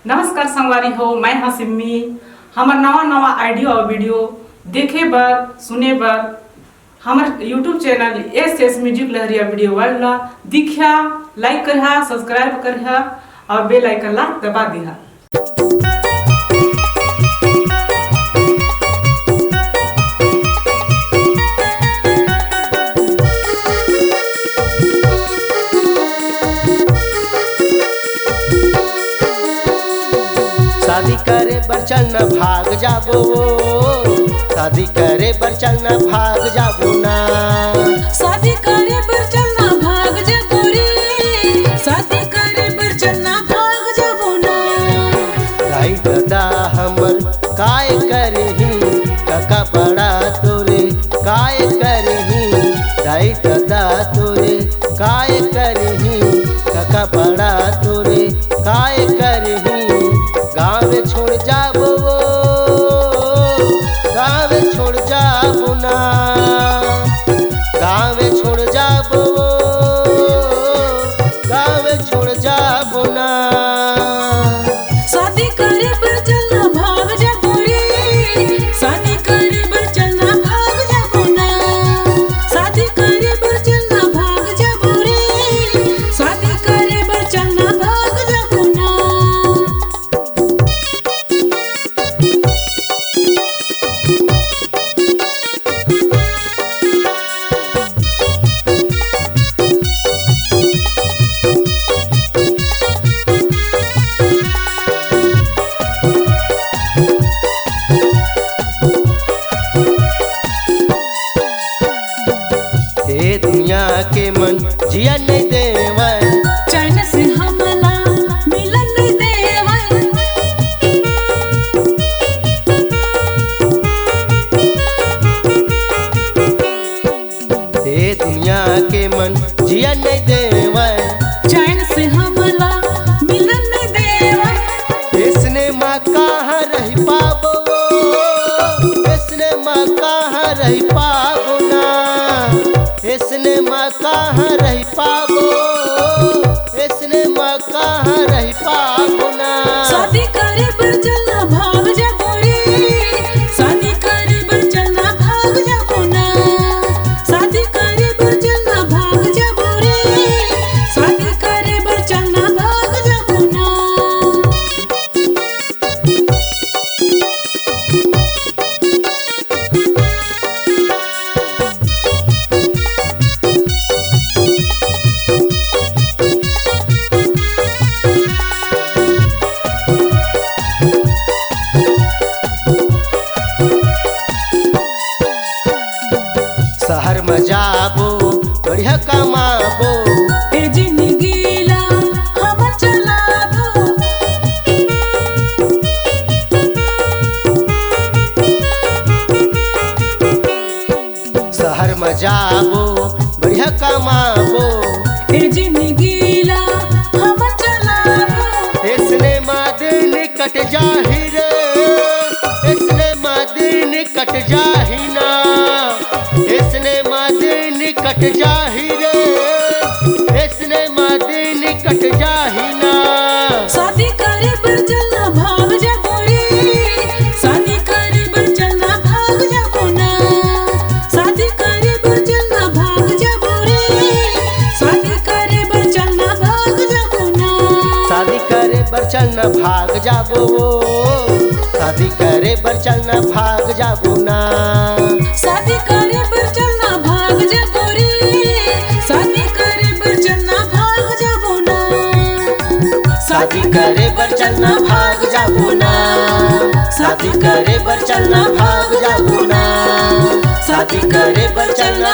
नमस्कार संगवारी हो, मैं हाँ सिम्मी। हमार नवा आइडियो और वीडियो देखे बर सुने बर हमार यूट्यूब चैनल एस म्यूजिक लहरिया वीडियो वाला दिखा, लाइक करिहा, सब्सक्राइब करिहा और बेल आइकन ला दबा दिहा। शादी करे बर चलना भाग जाबो, शादी करे बर चलना भाग जाबो ना। शादी करे बर चलना भाग जाबो रे, शादी करे बर चलना भाग जाबो ना। राई दादा हमर काय करही, काका बड़ा तोरे काय करही। राई दादा तोरे काय करही, काका बड़ा तोरे काय करही। गाँव छोड़ जाबो, गाँव छोड़ जाबो ना, गाँव छोड़ जाबो, गाँव छोड़ जाबो ना। शादी करे बर चलना भाग जाबो रे, शादी करे बर चलना भाग जाबो ना। शादी करे बर चलना भाग जाबो रे, शादी करे बर चलना भाग जाबो ना। ए दुनिया के मन जिया नहीं देवै, चैन से हमला मिलन नहीं देवै। ए दुनिया के मन जिया नहीं देवै। चैन से हमला मिलन नहीं देवै। इसने माँ कहाँ रही पाबो, इसने माँ कहाँ रही पाबो ना। इसने माँ कहाँ रही पाबो, इसने माँ कहाँ रही पाबो ना। शादी करे बर चलना भाग जाबो रे, शादी करे बर चलना भाग जाबो ना। शादी करे बर चलना भाग जाबो रे, शादी करे बर चलना भाग जाबो ना। शहर में जाबो बढ़िया कमाबो, ए जिंदगी ला हम चलाबो। शहर में जाबो बढ़िया कमाबो। ए जिंदगी ला हम चलाबो। इसने मादिन कट जाही रे, इसने मादिन कट जाही ना। इसने मादिन कट जाही रे, इसने मादिन कट जाही ना। शादी करे बर चलना भाग जाबो रे, शादी करे बर चलना भाग जाबो ना। शादी करे बर चलना भाग जाबो रे, शादी करे बर चलना भाग जाबो ना। शादी करे बर चलना भाग जाबो, शादी करे बर चलना भाग जाबो ना। शादी करे बर चलना भाग जाबो रे, शादी करे बर चलना भाग जाबो ना। शादी करे बर चलना भाग जाबो ना, शादी करे बर चलना भाग जाबो ना। शादी करे बर चलना